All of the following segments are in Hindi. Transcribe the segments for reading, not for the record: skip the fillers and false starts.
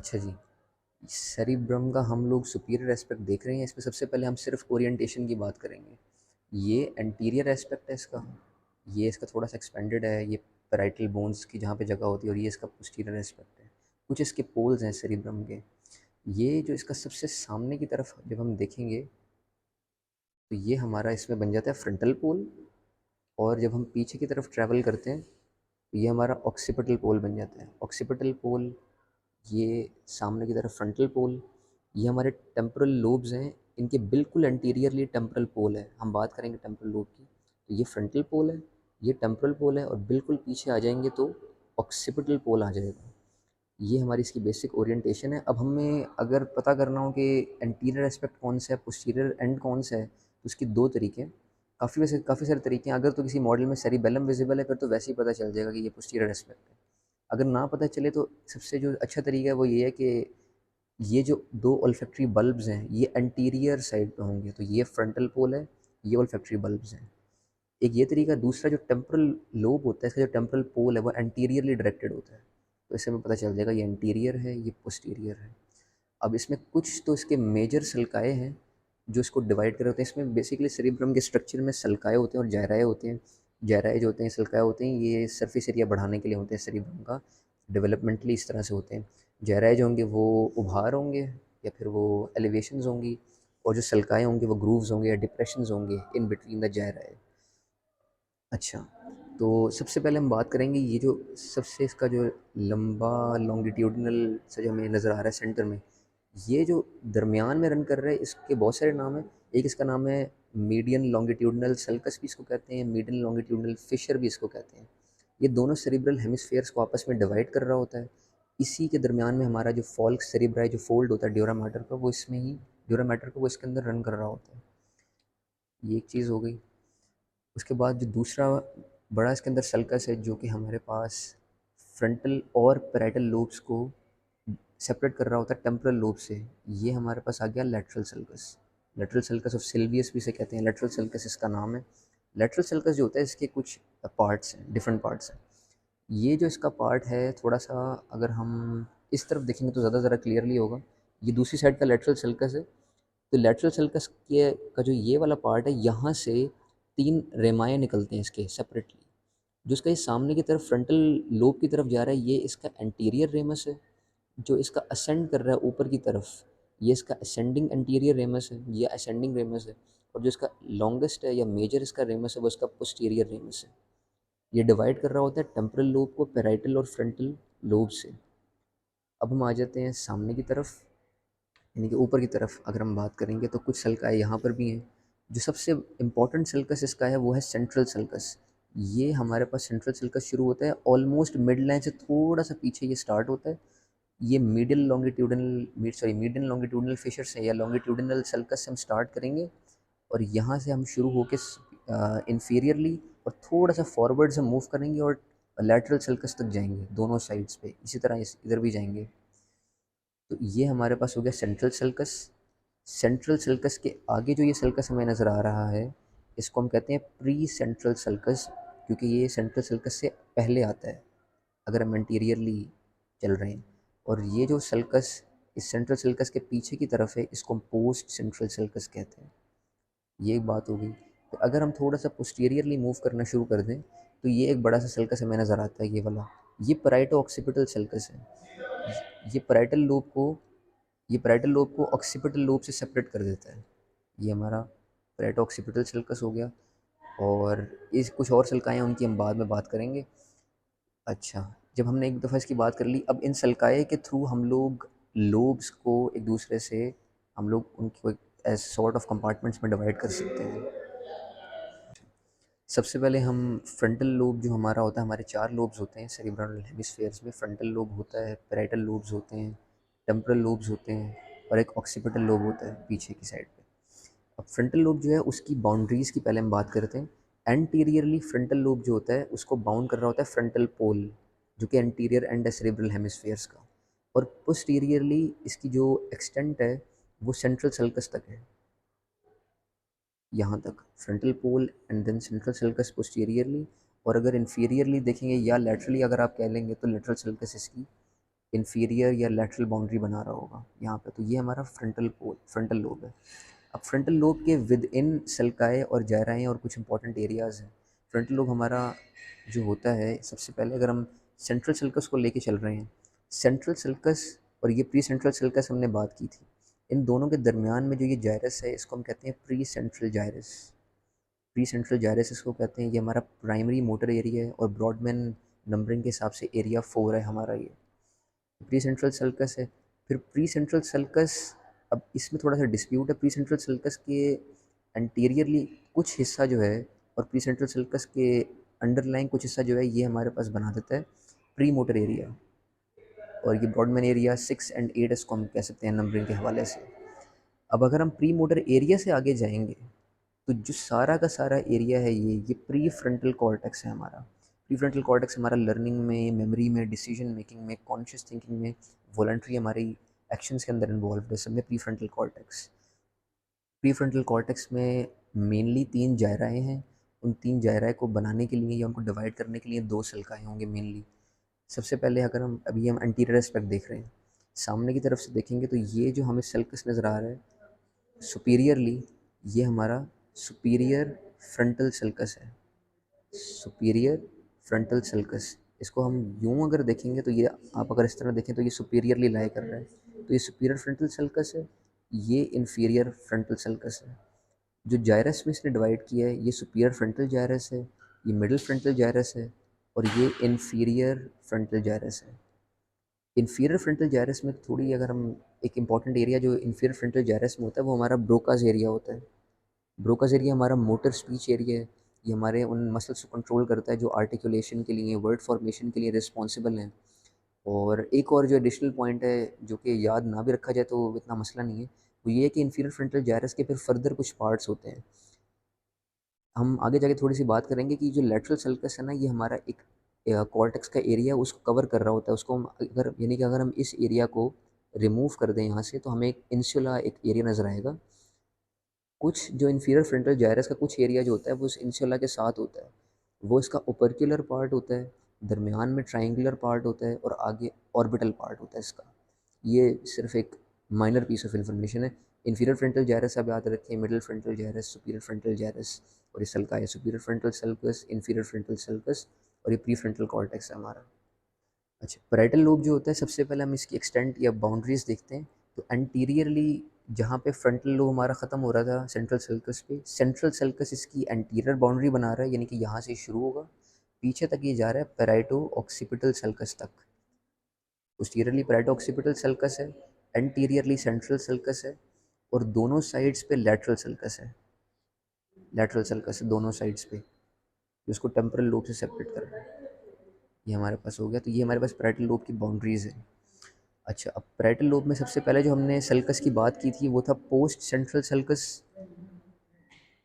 अच्छा जी, सेरिब्रम का हम लोग सुपीरियर एस्पेक्ट देख रहे हैं। इसमें सबसे पहले हम सिर्फ ओरिएंटेशन की बात करेंगे। ये एंटीरियर एस्पेक्ट है इसका, ये इसका थोड़ा सा एक्सपेंडेड है, ये पैराइटल बोन्स की जहाँ पे जगह होती है, और ये इसका पोस्टीरियर एस्पेक्ट है। कुछ इसके पोल्स हैं सेरिब्रम के। ये जो इसका सबसे सामने की तरफ जब हम देखेंगे तो ये हमारा इसमें बन जाता है फ्रंटल पोल, और जब हम पीछे की तरफ ट्रैवल करते हैं तो ये हमारा ऑक्सीपिटल पोल बन जाता है। ऑक्सीपिटल पोल, ये सामने की तरफ फ्रंटल पोल, ये हमारे टेम्पोरल लोब्स हैं। इनके बिल्कुल एंटीरियरली टेम्पोरल पोल है। हम बात करेंगे टेम्पोरल लोब की, तो ये फ्रंटल पोल है, ये टेम्पोरल पोल है, और बिल्कुल पीछे आ जाएंगे तो ऑक्सीपिटल पोल आ जाएगा। ये हमारी इसकी बेसिक ओरिएंटेशन है। अब हमें अगर पता करना हो कि एंटीरियर एस्पेक्ट कौन सा है, पोस्टीरियर एंड कौन सा है, तो उसकी दो तरीके हैं। काफ़ी सारे तरीके हैं। अगर तो किसी मॉडल में सेरिबेलम विजिबल है फिर तो वैसे ही पता चल जाएगा कि ये पोस्टीरियर एस्पेक्ट है। अगर ना पता चले तो सबसे जो अच्छा तरीका है वो ये है कि ये जो दो ओल्फैक्टरी बल्ब्स हैं ये एंटीरियर साइड पे होंगे, तो ये फ्रंटल पोल है, ये ओल्फैक्टरी बल्ब्स हैं। एक ये तरीका। दूसरा जो टेम्पोरल लोब होता है, इसका जो टेम्पोरल पोल है वो एंटीरियरली डायरेक्टेड होता है, तो इससे हमें पता चल जाएगा ये एंटीरियर है, ये पोस्टीरियर है। अब इसमें कुछ तो इसके मेजर सल्काए हैं जो इसको डिवाइड कर रहे होते हैं। इसमें बेसिकली सेरिब्रम के स्ट्रक्चर में सल्काए होते हैं और जायराए होते हैं। जायराए जो होते हैं, सल्काए होते हैं, ये सरफेस एरिया बढ़ाने के लिए होते हैं सेरिब्रम का। डेवलपमेंटली इस तरह से होते हैं। जायराए जो होंगे वो उभार होंगे या फिर वो एलिवेशंस होंगी, और जो सल्काए होंगे वो ग्रूव्स होंगे या डिप्रेशंस होंगे इन बिटवीन द जायराए। अच्छा, तो सबसे पहले हम बात करेंगे ये जो सबसे इसका जो लंबा लॉन्गिट्यूडनल सा जो हमें नज़र आ रहा है सेंटर में, ये जो दरमियान में रन कर रहा है, इसके बहुत सारे नाम हैं। एक इसका नाम है मीडियन लॉन्गिट्यूडनल सल्कस भी इसको कहते हैं, मीडियन लॉन्गिट्यूडनल फिशर भी इसको कहते हैं। ये दोनों सेरिब्रल हेमिस्फेयर्स को आपस में डिवाइड कर रहा होता है। इसी के दरमियान में हमारा जो फॉल्क सेरिब्रा जो फोल्ड होता है ड्यूरा मैटर का, वो इसमें ही ड्यूरा मैटर को वो इसके अंदर रन कर रहा होता है। ये एक चीज़ हो गई। उसके बाद जो दूसरा बड़ा इसके अंदर सल्कस है जो कि हमारे पास फ्रंटल और पैराइटल लोब्स को सेपरेट कर रहा होता है टेम्पोरल लोब से, ये हमारे पास आ गया lateral sulcus. Lateral sulcus of Silvius भी इसे कहते हैं, लेटरल सल्कस इसका नाम है। लेटरल सल्कस जो होता है इसके कुछ पार्ट्स हैं, डिफरेंट पार्ट्स हैं। ये जो इसका पार्ट है थोड़ा सा, अगर हम इस तरफ देखेंगे तो ज़रा क्लियरली होगा। ये दूसरी साइड का लेटरल सल्कस है। तो लेटरल सल्कस के का जो ये वाला पार्ट है, यहाँ से तीन रेमाए निकलते हैं इसके सेपरेटली। जो इसका ये सामने की तरफ फ्रंटल लोब की तरफ जा रहा है, ये इसका एंटीरियर रेमस है। जो इसका असेंड कर रहा है ऊपर की तरफ, ये इसका असेंडिंग एंटीरियर रेमस है, ये असेंडिंग रेमस है। और जो इसका लॉन्गेस्ट है या मेजर इसका रेमस है वो इसका पोस्टीरियर रेमस है। ये डिवाइड कर रहा होता है टेम्पोरल लोब को पैराइटल और फ्रंटल लोब से। अब हम आ जाते हैं सामने की तरफ, यानी कि ऊपर की तरफ अगर हम बात करेंगे तो कुछ सल्काएँ यहाँ पर भी हैं। जो सबसे इम्पोर्टेंट सल्कस इसका है वो है सेंट्रल सल्कस। ये हमारे पास सेंट्रल सल्कस शुरू होता है ऑलमोस्ट मिड लाइन से थोड़ा सा पीछे ये स्टार्ट होता है। ये मीडियन लॉन्गिट्यूडनल फिशर से या लॉन्गिट्यूडनल सल्कस से हम स्टार्ट करेंगे, और यहाँ से हम शुरू होके इंफीरियरली और थोड़ा सा फॉरवर्ड से मूव करेंगे और लैटरल सल्कस तक जाएंगे दोनों साइड्स पे। इसी तरह इधर भी जाएंगे। तो ये हमारे पास हो गया सेंट्रल सल्कस। सेंट्रल सल्कस के आगे जो ये सल्कस हमें नज़र आ रहा है, इसको हम कहते हैं प्री सेंट्रल सल्कस, क्योंकि ये सेंट्रल सल्कस से पहले आता है अगर हम एंटीरियरली चल रहे हैं। और ये जो सल्कस इस सेंट्रल सल्कस के पीछे की तरफ है, इसको हम पोस्ट सेंट्रल सल्कस कहते हैं। ये एक बात हो गई। तो अगर हम थोड़ा सा पोस्टीरियरली मूव करना शुरू कर दें तो ये एक बड़ा सा सल्कस हमें नज़र आता है, ये वाला। ये पैराइटो ऑक्सीपिटल सल्कस है। ये पैराइटल लोब को ये पैराइटल लोब को ऑक्सीपिटल लोब से सेपरेट कर देता है। ये हमारा पैराइटो ऑक्सीपिटल सल्कस हो गया। और इस कुछ और सल्काएँ हैं उनकी हम बाद में बात करेंगे। अच्छा, जब हमने एक दफ़ा इसकी बात कर ली, अब इन सल्काए के थ्रू हम लोग लोब्स को एक दूसरे से हम लोग उनको एक एज सॉर्ट ऑफ कंपार्टमेंट्स में डिवाइड कर सकते हैं। सबसे पहले हम फ्रंटल लोब जो हमारा होता है, हमारे चार लोब्स होते हैं सेरिब्रल हेमिस्फेयर्स में। फ्रंटल लोब होता है, पैराइटल लोब्स होते हैं, टेम्पोरल लोब्स होते हैं, और एक ऑक्सीपिटल लोब होता है पीछे की साइड पे। अब फ्रंटल लोब जो है उसकी बाउंड्रीज़ की पहले हम बात करते हैं। एंटीरियरली फ्रंटल लोब जो होता है उसको बाउंड कर रहा होता है फ्रंटल पोल, जो कि एंटीरियर एंड है सेरिब्रल हेमिस्फेयर्स का। और पोस्टीरियरली इसकी जो एक्सटेंट है वो सेंट्रल सल्कस तक है, यहाँ तक frontal pole and then central sulcus posteriorly. और अगर इन्फीरियरली देखेंगे या लैटरली अगर आप कह लेंगे तो लेटरल सल्कस इसकी इन्फीरियर या लेटरल बाउंड्री बना रहा होगा यहाँ पे। तो ये हमारा फ्रंटल लोब है। अब फ्रंटल लोब के विद इन सल्काए और जायराएँ और कुछ इंपॉर्टेंट एरियाज़ हैं। फ्रंटल लोब हमारा जो होता है, सबसे पहले अगर हम सेंट्रल सल्कस को लेके चल रहे हैं, सेंट्रल सल्कस और ये प्री सेंट्रल सल्कस हमने बात की थी, इन दोनों के दरमियान में जो ये जायरस है इसको हम कहते हैं प्री सेंट्रल जायरस। प्री सेंट्रल जायरस इसको कहते हैं। ये हमारा प्राइमरी मोटर एरिया है और ब्रॉडमैन नंबरिंग के हिसाब से एरिया 4 है हमारा ये। प्री सेंट्रल सल्कस है। फिर प्री सेंट्रल सल्कस, अब इसमें थोड़ा सा डिस्प्यूट है। प्री सेंट्रल सल्कस के एंटीरियरली कुछ हिस्सा जो है और प्री सेंट्रल सल्कस के अंडरलाइन कुछ हिस्सा जो है ये हमारे पास बना देता है प्री मोटर एरिया। और ये ब्रॉडमैन एरिया 6 एंड 8 इसको हम कह सकते हैं नंबरिंग के हवाले से। अब अगर हम प्री मोटर एरिया से आगे जाएंगे तो जो सारा का सारा एरिया है ये प्री फ्रंटल कॉर्टेक्स है हमारा। प्री फ्रंटल कॉर्टेक्स हमारा लर्निंग में, मेमोरी में, डिसीजन मेकिंग में, कॉन्शियस थिंकिंग में, वॉलंटरी हमारी एक्शंस के अंदर इन्वॉल्व है, सब में pre frontal cortex. Pre frontal cortex में मेनली 3 जायराएँ हैं। उन 3 जायराए को बनाने के लिए या उनको डिवाइड करने के लिए 2 सल्काएँ होंगे मेनली। सबसे पहले अगर हम एंटीरियर एस्पेक्ट देख रहे हैं, सामने की तरफ से देखेंगे तो ये जो हमें सल्कस नज़र आ रहा है सुपीरियरली, ये हमारा सुपीरियर फ्रंटल सल्कस है। सुपीरियर फ्रंटल सल्कस, इसको हम यूं अगर देखेंगे तो ये, आप अगर इस तरह देखें तो ये सुपीरियरली लाई कर रहा है, तो ये सुपीरियर फ्रंटल सल्कस है। ये इन्फीरियर फ्रंटल सल्कस है। जो जायरस में इसने डिवाइड किया है ये सुपीरियर फ्रंटल जायरस है, ये मिडिल फ्रंटल जायरस है और ये इन्फीरियर फ्रंटल जायरस है। इन्फीरियर फ्रंटल जायरस में थोड़ी, अगर हम एक इंपॉर्टेंट एरिया जो इन्फीरियर फ्रंटल जायरस में होता है वो हमारा ब्रोकास एरिया होता है। ब्रोकास एरिया हमारा मोटर स्पीच एरिया है। ये हमारे उन मसल्स को कंट्रोल करता है जो आर्टिकुलेशन के लिए, वर्ड फॉर्मेशन के लिए रिस्पॉन्सिबल हैं। और एक और जो एडिशनल पॉइंट है जो कि याद ना भी रखा जाए तो इतना मसला नहीं है, वो ये है कि इन्फीरियर फ्रंटल जायरस के फिर फर्दर कुछ पार्ट्स होते हैं। हम आगे जाके थोड़ी सी बात करेंगे कि जो लेटरल सल्कस है ना, ये हमारा एक कॉर्टेक्स का एरिया उसको कवर कर रहा होता है। उसको हम अगर, यानी कि अगर हम इस एरिया को रिमूव कर दें यहाँ से तो हमें एक इंसुला एक एरिया नज़र आएगा। कुछ जो इन्फीरियर फ्रंटल जायरस का कुछ एरिया जो होता है वो उस इंसुला के साथ होता है। वो इसका ओपर्क्युलर पार्ट होता है, दरमियान में ट्राइंगुलर पार्ट होता है और आगे ऑर्बिटल पार्ट होता है इसका। ये सिर्फ एक माइनर पीस ऑफ इंफॉर्मेशन है। इन्फीरियर फ्रंटल जायरस आप याद रखें, मिडिल फ्रंटल जायरस, सुपीरियर फ्रंटल जायरस और ये सल्का है। Superior frontal sulcus, inferior frontal sulcus और ये प्री फ्रंटल कॉर्टेक्स है हमारा। अच्छा, पैराइटल लोब जो होता है, सबसे पहले हम इसकी एक्सटेंट या बाउंड्रीज देखते हैं। तो एंटीरियरली जहाँ पे फ्रंटल लोब हमारा ख़त्म हो रहा था सेंट्रल सल्कस पे, सेंट्रल सल्कस इसकी एंटीरियर बाउंड्री बना रहा है, यानी कि यहाँ से शुरू होगा, पीछे तक ये जा रहा है पैराइटो ऑक्सीपिटल सल्कस तक। पोस्टीरियरली पैराइटो ऑक्सीपिटल सल्कस है, एंटीरियरली सेंट्रल सल्कस है और दोनों साइड्स पे लैटरल सल्कस है। लैटरल सल्कस है दोनों साइड्स पे, जो उसको टेम्पोरल लोब से सेपरेट कर रहा है। ये हमारे पास हो गया। तो ये हमारे पास पैराइटल लोब की बाउंड्रीज़ है। अच्छा, अब पैराइटल लोब में सबसे पहले जो हमने सल्कस की बात की थी वो था पोस्ट सेंट्रल सल्कस।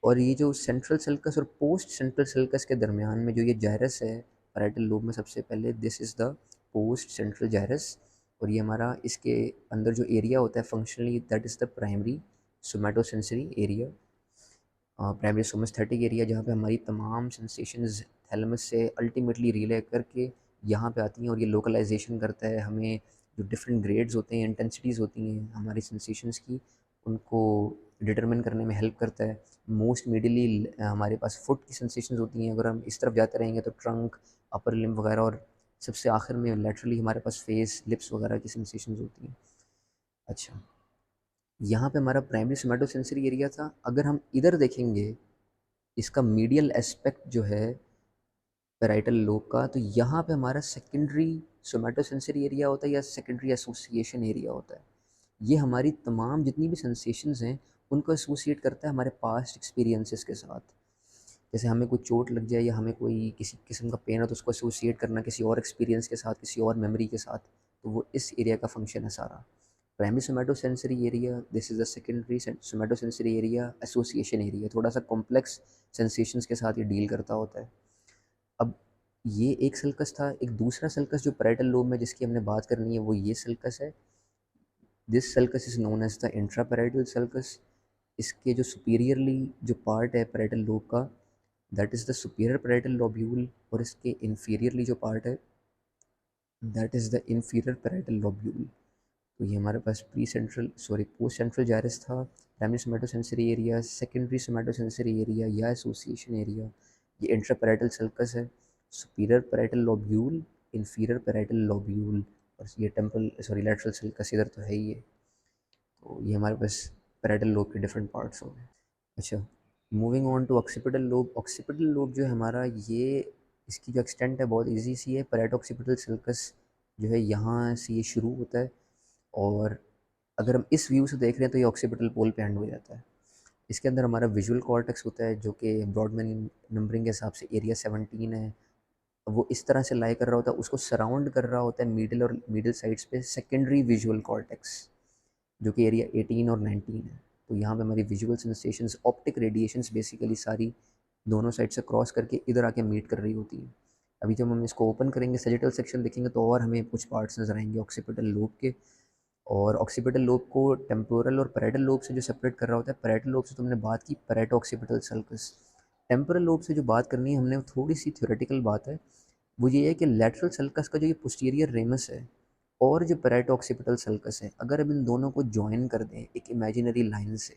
और ये जो सेंट्रल सल्कस और पोस्ट सेंट्रल सल्कस के दरमियान में जो ये जायरस है पैराइटल लोब में, सबसे पहले this is the post central gyrus. और ये हमारा इसके अंदर जो एरिया होता है functionally, that is the primary somatosensory area, primary somesthetic area, जहाँ पे हमारी तमाम सेंसेशंस थैलेमस से अल्टीमेटली रिले करके यहाँ पे आती हैं और ये लोकलाइजेशन करता है हमें। जो डिफरेंट ग्रेड्स होते हैं, इंटेंसिटीज़ होती हैं हमारी सेंसेशंस की, उनको डिटरमिन करने में हेल्प करता है। मोस्ट मीडियली हमारे पास फुट की सेंसेशंस होती हैं। अगर हम इस तरफ जाते रहेंगे तो ट्रंक, अपर लिम्ब वगैरह, और सबसे आखिर में लेटरली हमारे पास फेस, लिप्स वगैरह की सेंसेशंस होती हैं। अच्छा, यहाँ पे हमारा प्राइमरी सोमैटोसेंसरी एरिया था। अगर हम इधर देखेंगे इसका मीडियल एस्पेक्ट जो है पैराइटल लोब का, तो यहाँ पे हमारा सेकेंडरी सोमैटोसेंसरी एरिया होता है या सेकेंडरी एसोसिएशन एरिया होता है। ये हमारी तमाम जितनी भी सेंसेशंस हैं उनको एसोसिएट करता है हमारे पास्ट एक्सपीरियंसेस के साथ। जैसे हमें कोई चोट लग जाए या हमें कोई किसी किस्म का पेन हो तो उसको एसोसिएट करना किसी और एक्सपीरियंस के साथ, किसी और मेमोरी के साथ, तो वो इस एरिया का फंक्शन है सारा। Primary somatosensory area, this is the secondary somatosensory area, association area, थोड़ा सा कॉम्प्लेक्स सेंसेशंस के साथ ये डील करता होता है। अब ये एक सल्कस था। एक दूसरा सल्कस जो पैराइटल लोब में जिसकी हमने बात करनी है वो ये सल्कस है। This sulcus is known as the intraparietal sulcus. इसके जो सुपीरियरली जो पार्ट है पैराइटल लोब का, that is the superior parietal lobule, और इसके इन्फीरियरली जो पार्ट है that is the inferior parietal lobule. तो ये हमारे पास पोस्ट सेंट्रल जायरस था, primary somatosensory area, secondary somatosensory area या एसोसिएशन एरिया, ये इंट्रापैराइटल सल्कस है, superior parietal lobule, inferior parietal lobule, और ये लैटरल सल्कस इधर तो है ही है। तो ये हमारे पास पैराइटल लोब के डिफरेंट पार्ट्स हो गए। अच्छा, moving on to occipital lobe. Occipital lobe जो है हमारा, ये इसकी जो एक्सटेंट है बहुत इजी सी है। पैराइटो ऑक्सीपिटल सल्कस जो है यहाँ से ये शुरू होता है, और अगर हम इस व्यू से देख रहे हैं तो ये ऑक्सीपिटल पोल पे एंड हो जाता है। इसके अंदर हमारा विजुअल कॉर्टेक्स होता है, जो कि ब्रॉडमैन नंबरिंग के हिसाब से एरिया 17 है। वो इस तरह से लाई कर रहा होता है, उसको सराउंड कर रहा होता है मिडिल और मिडिल साइड्स पे सेकेंडरी विजुअल कॉर्टेक्स, जो कि एरिया 18 और 19 है। तो यहाँ पे हमारी visual sensations, optic radiations basically सारी दोनों साइड से क्रॉस करके इधर आके मीट कर रही होती है। अभी जब हम इसको ओपन करेंगे, सैजिटल सेक्शन देखेंगे, तो और हमें कुछ पार्ट्स नजर आएंगे ऑक्सीपिटल लोब के। और ऑक्सीपिटल लोब को टेम्पोरल और पैराइटल लोब से जो सेपरेट कर रहा होता है, पैराइटल लोब से तुमने बात की पैराइटो ऑक्सीपिटल सल्कस। टेम्पोरल लोब से जो बात करनी है हमने, थोड़ी सी थ्योरेटिकल बात है। वो ये है कि लैटरल सल्कस का जो ये पोस्टीरियर रेमस है और जो पैराइटो ऑक्सीपिटल सल्कस है, अगर हम इन दोनों को ज्वाइन कर दें एक इमेजिनरी लाइन से,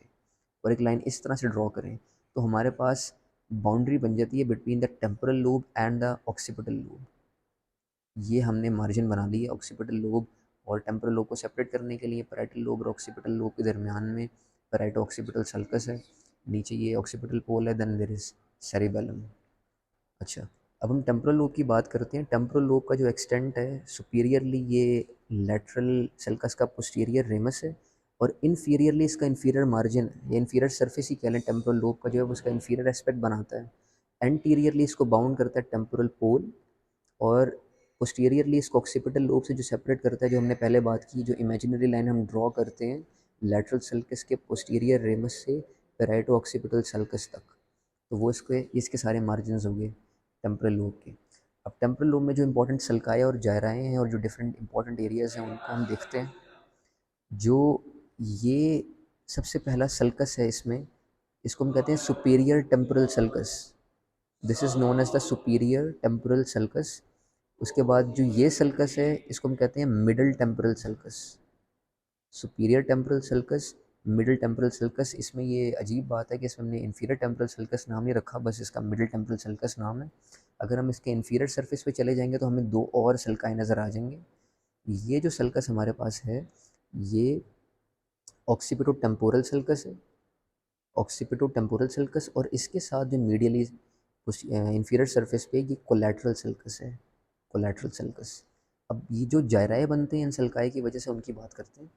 और एक लाइन इस तरह से ड्रॉ करें, तो हमारे पास बाउंड्री बन जाती है between the temporal lobe and the occipital lobe. ये हमने मार्जिन बना ली है ऑक्सीपिटल लोब और टेम्पोरल लोब को सेपरेट करने के लिए। पैराइटल लोब और ऑक्सीपिटल लोब के दरमियान में पैराइटो ऑक्सीपिटल सल्कस है, नीचे ये ऑक्सीपिटल पोल है, देन देयर इज सेरिबेलम। अच्छा, अब हम टेम्पोरल लोब की बात करते हैं। टेम्पोरल लोब का जो एक्सटेंट है, सुपीरियरली ये लेटरल सल्कस का पोस्टीरियर रेमस है, और इन्फीरियरली इसका इन्फीरियर मार्जिन है, या इन्फीरियर सरफेस ही कह लें, टेम्पोरल लोब का जो है उसका इन्फीरियर एस्पेक्ट बनाता है। एंटीरियरली इसको बाउंड करता है टेम्पोरल पोल, और पोस्टीरियरली इसको ऑक्सीपिटल लोब से जो सेपरेट करता है, जो हमने पहले बात की, जो इमेजिनरी लाइन हम ड्रॉ करते हैं लेटरल सल्कस के पोस्टीरियर रेमस से पेराइटो ऑक्सीपिटल सल्कस तक, तो वो इसके सारे मार्जिन हो गए टेम्पोरल लोब के। अब टेम्पोरल लोब में जो इंपॉर्टेंट सल्काए और जायराएँ हैं और जो डिफरेंट इंपॉर्टेंट एरियाज़ हैं उनको हम देखते हैं। जो ये सबसे पहला सल्कस है इसमें, इसको हम कहते हैं superior temporal sulcus. This is known as the superior temporal sulcus. उसके बाद जो ये सल्कस है, इसको हम कहते हैं middle temporal sulcus. Superior temporal sulcus, middle temporal sulcus. इसमें ये अजीब बात है कि इसमें हमने इन्फीरियर टेम्पोरल सल्कस नाम नहीं रखा, बस इसका मिडिल टेम्पोरल सल्कस नाम है। अगर हम इसके इन्फीरियर सरफेस पे चले जाएंगे तो हमें दो और सल्काएँ नज़र आ जाएंगे। ये जो सल्कस हमारे पास है, ये ऑक्सीपिटो टेम्पोरल सल्कस है, ऑक्सीपिटो टेम्पोरल सल्कस, और इसके साथ जो मीडियली इन्फीरियर सरफेस पे ये कोलैटरल सल्कस है, कोलैटरल सल्कस। अब ये जो जायराए बनते हैं इन सल्काए की वजह से, उनकी बात करते हैं।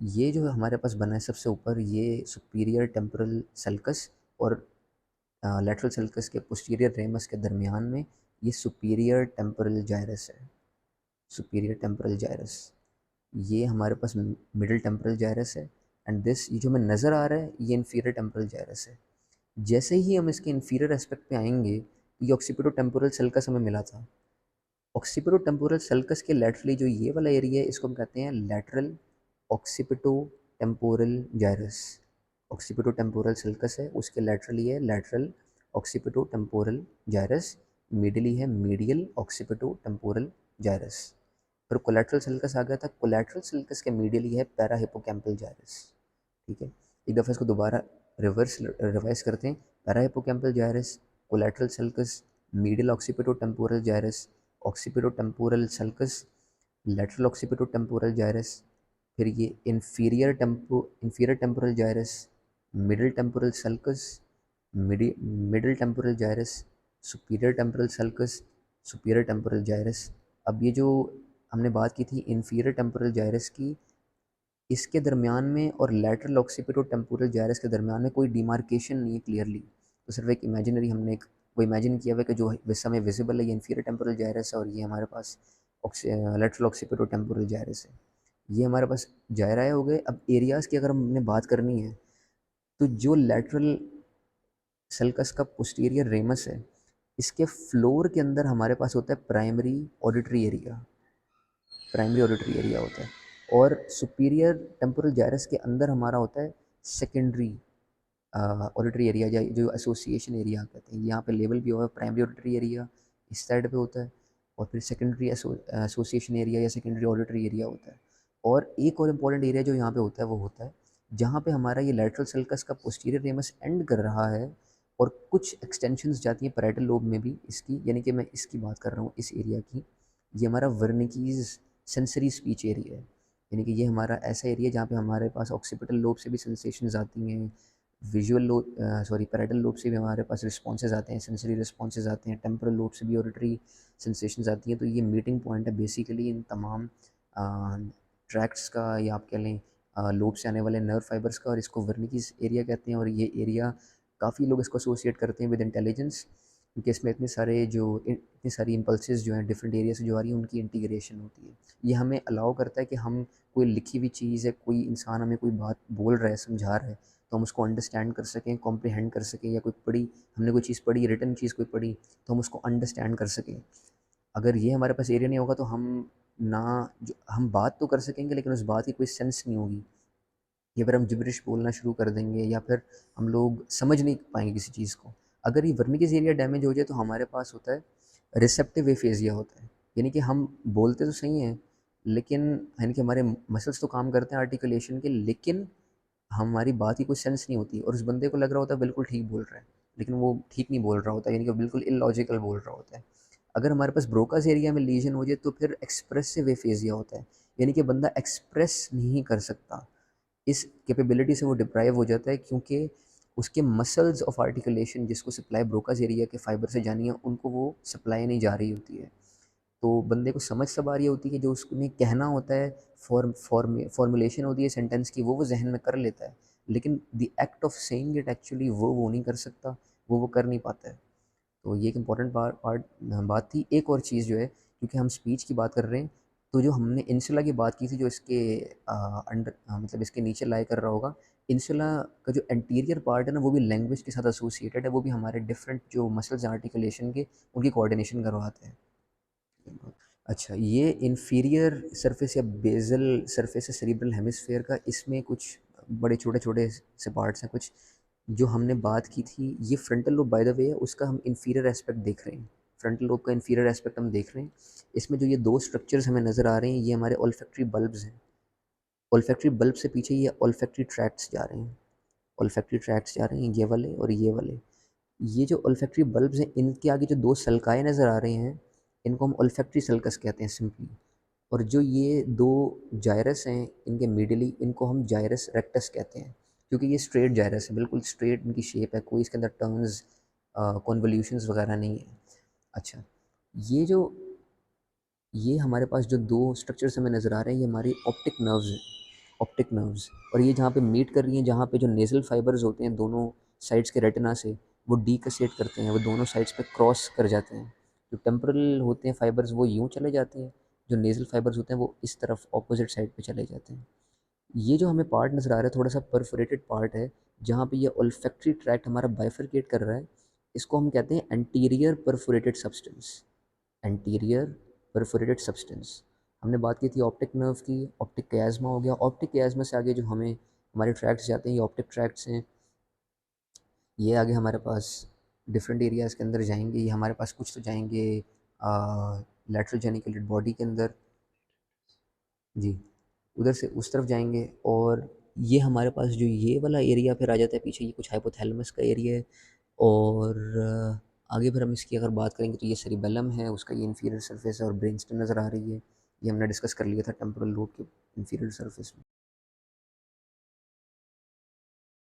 ये जो हमारे पास बना है सबसे ऊपर, ये सुपीरियर टेम्पोरल सल्कस और लेटरल सल्कस के पोस्टीरियर रेमस के दरमियान में ये सुपीरियर टेम्पोरल जायरस है, सुपीरियर टेम्पोरल जायरस। ये हमारे पास मिडिल टेम्पोरल जायरस है, एंड दिस, ये जो हमें नज़र आ रहा है, ये इन्फीरियर टेम्पोरल जायरस है। जैसे ही हम इसके इन्फीरियर एस्पेक्ट पे आएंगे, ये ऑक्सीपिटो टेम्पोरल सल्कस हमें मिला था। ऑक्सीपिटो टेम्पोरल सल्कस के लैटरली जो ये वाला एरिया है, इसको हम कहते हैं lateral occipito temporal gyrus. Occipito temporal sulcus है, उसके लैटरली है lateral occipito temporal gyrus, medially है मीडियल ऑक्सीपिटो टेम्पोरल जायरस। फिर कोलैटरल सल्कस आ गया था, कोलैटरल सल्कस के मीडियली है पैरा हिपोकैम्पल जायरस। ठीक है, एक दफ़ा इसको दोबारा रिवाइज करते हैं। Parahippocampal gyrus, collateral sulcus, medial occipito temporal gyrus, occipito temporal sulcus, lateral occipito temporal gyrus, फिर ये inferior temporal gyrus, middle temporal sulcus, middle temporal gyrus, superior temporal sulcus, superior temporal gyrus. अब ये जो हमने बात की थी इन्फीरियर टेम्पोरल जायरस की, इसके दरमियान में और लैटरल ऑक्सीपिटो टेम्पोरल जायरस के दरमियान में कोई डिमार्केशन नहीं है क्लियरली। तो सिर्फ एक इमेजिनरी हमने एक वो इमेजिन किया हुआ है कि जो इस समय विजिबल है ये इन्फीरियर टेम्पोरल जायरस है, और ये हमारे पास लैटरल ऑक्सीपिटो टेम्पोरल जायरस है। ये हमारे पास जायराए हो गए। अब एरियाज़ की अगर हमने बात करनी है, तो जो लैटरल सल्कस का पोस्टीरियर रेमस है, इसके फ्लोर के अंदर हमारे पास होता है primary auditory area, primary auditory area होता है। और सुपीरियर टेम्पोरल जायरस के अंदर हमारा होता है सेकेंडरी ऑडिटरी एरिया, जो एसोसिएशन एरिया कहते हैं। यहाँ पे लेवल भी हुआ है, प्राइमरी ऑडिटरी एरिया इस साइड पे होता है, और फिर सेकेंडरी एसोसिएशन एरिया या सेकेंडरी ऑडिटरी एरिया होता है। और एक और इम्पॉर्टेंट एरिया जो यहाँ पे होता है वो होता है जहाँ पे हमारा ये लैटरल सल्कस का पोस्टीरियर रेमस एंड कर रहा है और कुछ एक्सटेंशंस जाती हैं पैराइटल लोब में भी इसकी, यानी कि मैं इसकी बात कर रहा हूँ इस एरिया की। ये हमारा वर्निकीज सेंसरी स्पीच एरिया है, यानी कि ये हमारा ऐसा एरिया है जहाँ पे हमारे पास ऑक्सीपिटल लोब से भी सेंसेशंस आती हैं, visual lobe sorry parietal lobe से भी हमारे पास रिस्पॉन्सेज आते हैं, सेंसरी रिस्पॉन्सेज आते हैं, टेम्पोरल लोब से भी ऑडिटरी सेंसेशंस आती हैं। तो ये मीटिंग पॉइंट है बेसिकली इन तमाम ट्रैक्ट्स का, या आप कह लें लोब से आने वाले नर्व फाइबर्स का, और इसको वर्निकीज एरिया कहते हैं। और ये एरिया काफ़ी लोग इसको एसोसिएट करते हैं विद इंटेलिजेंस, क्योंकि इसमें इतनी सारी इम्पल्सेस जो हैं डिफरेंट एरिया से जो आ रही हैं उनकी इंटीग्रेशन होती है। ये हमें अलाउ करता है कि हम कोई लिखी हुई चीज़ है, कोई इंसान हमें कोई बात बोल रहा है, समझा रहा है, तो हम उसको अंडरस्टैंड कर सकें, कॉम्प्रिहेंड कर सकें, या हमने कोई चीज़ पढ़ी, रिटन चीज़ कोई पढ़ी, तो हम उसको अंडरस्टैंड कर सकें। अगर ये हमारे पास एरिया नहीं होगा तो ना हम बात तो कर सकेंगे लेकिन उस बात की कोई सेंस नहीं होगी, या फिर हम जिब्रिश बोलना शुरू कर देंगे, या फिर हम लोग समझ नहीं पाएंगे किसी चीज़ को। अगर ये वर्निकेज एरिया डैमेज हो जाए तो हमारे पास होता है रिसेप्टिव एफेजिया होता है, यानी कि हम बोलते तो सही हैं लेकिन, यानी कि हमारे मसल्स तो काम करते हैं आर्टिकुलेशन के, लेकिन हमारी बात की कोई सेंस नहीं होती और उस बंदे को लग रहा होता है बिल्कुल ठीक बोल रहा है, लेकिन वो ठीक नहीं बोल रहा होता, यानी कि बिल्कुल इलॉजिकल बोल रहा होता है। अगर हमारे पास ब्रोकास एरिया में लीजन हो जाए तो फिर एक्सप्रेसिव एफेजिया होता है, यानी कि बंदा एक्सप्रेस नहीं कर सकता, इस कैपेबिलिटी से वो डिप्राइव हो जाता है, क्योंकि उसके मसल्स ऑफ आर्टिकुलेशन जिसको सप्लाई ब्रोकास एरिया के फाइबर से जानी है उनको वो सप्लाई नहीं जा रही होती है। तो बंदे को समझ सब आ रही होती है कि जो उसने कहना होता है, फॉर्मुलेशन होती है सेंटेंस की, वो जहन में कर लेता है, लेकिन the act of saying it actually वो नहीं कर सकता, वो कर नहीं पाता है। तो ये एक इम्पॉर्टेंट पार्ट बात थी। एक और चीज़ जो है, क्योंकि हम स्पीच की बात कर रहे हैं, तो जो हमने इंसुला की बात की थी जो इसके मतलब इसके नीचे लाई कर रहा होगा, इंसुला का जो एंटीरियर पार्ट है ना वो भी लैंग्वेज के साथ एसोसिएटेड है, वो भी हमारे डिफरेंट जो मसल्स आर्टिकुलेशन के उनकी कोऑर्डिनेशन करवाते हैं। अच्छा, ये इन्फीरियर सरफेस या बेसल सरफेस है सेरिब्रल हेमिस्फेयर का, इसमें कुछ बड़े छोटे छोटे से पार्ट्स हैं कुछ जो हमने बात की थी। ये frontal lobe by the way है, उसका हम इन्फीरियर एस्पेक्ट देख रहे हैं, फ्रंटल लोब का इन्फीरियर एस्पेक्ट हम देख रहे हैं। इसमें जो ये दो स्ट्रक्चर्स हमें नज़र आ रहे हैं ये हमारे ओल्फैक्टरी बल्ब्स हैं। ओल्फैक्टरी बल्ब से पीछे ये ओल्फैक्टरी ट्रैक्ट्स जा रहे हैं, ओल्फैक्टरी ट्रैक्ट्स जा रहे हैं, ये वाले और ये वाले। ये जो ओल्फैक्टरी बल्ब्स हैं इनके आगे जो दो सल्काएँ नज़र आ रही हैं इनको हम ओल्फैक्टरी सल्कस कहते हैं सिंपली। और जो ये दो जायरस हैं इनके मिडली, इनको हम जायरस रेक्टस कहते हैं, क्योंकि ये स्ट्रेट जायरस है, बिल्कुल स्ट्रेट इनकी शेप है, कोई इसके अंदर टर्न्स कॉन्वोल्यूशंस वगैरह नहीं है। अच्छा, ये जो ये हमारे पास जो दो स्ट्रक्चर्स हमें नज़र आ रहे हैं ये हमारी ऑप्टिक नर्व्स हैं, ऑप्टिक नर्व्स। और ये जहाँ पे मीट कर रही हैं, जहाँ पे जो नेज़ल फाइबर्स होते हैं दोनों साइड्स के रेटिना से, वो डीकसेट करते हैं, वो दोनों साइड्स पे क्रॉस कर जाते हैं। जो टेम्पोरल होते हैं फाइबर्स वो यूँ चले जाते हैं, जो नेज़ल फाइबर्स होते हैं वो इस तरफ ऑपोजिट साइड पे चले जाते हैं। ये जो हमें पार्ट नज़र आ रहा है थोड़ा सा परफोरेटेड पार्ट है, जहाँ पे ये ओल्फैक्टरी ट्रैक्ट हमारा बाइफरकेट कर रहा है, इसको हम कहते हैं anterior perforated substance, anterior perforated substance. हमने बात की थी ऑप्टिक नर्व की, ऑप्टिक कियाज्मा हो गया, ऑप्टिक कियाज्मा से आगे जो हमें हमारे ट्रैक्ट्स जाते हैं ये ऑप्टिक ट्रैक्ट्स हैं। ये आगे हमारे पास डिफरेंट एरियाज़ के अंदर जाएंगे, ये हमारे पास कुछ तो जाएंगे लैटरल जेनिकुलेट बॉडी के अंदर, जी उधर से उस तरफ जाएंगे। और ये हमारे पास जो ये वाला एरिया फिर आ जाता है पीछे, ये कुछ हाइपोथैलेमस का एरिया है। और आगे फिर हम इसकी अगर बात करेंगे तो ये सेरिबेलम है, उसका ये इन्फीरियर सरफेस है और ब्रेनस्टेम नज़र आ रही है। ये हमने डिस्कस कर लिया था टेम्पोरल लोब के इन्फीरियर सरफेस में।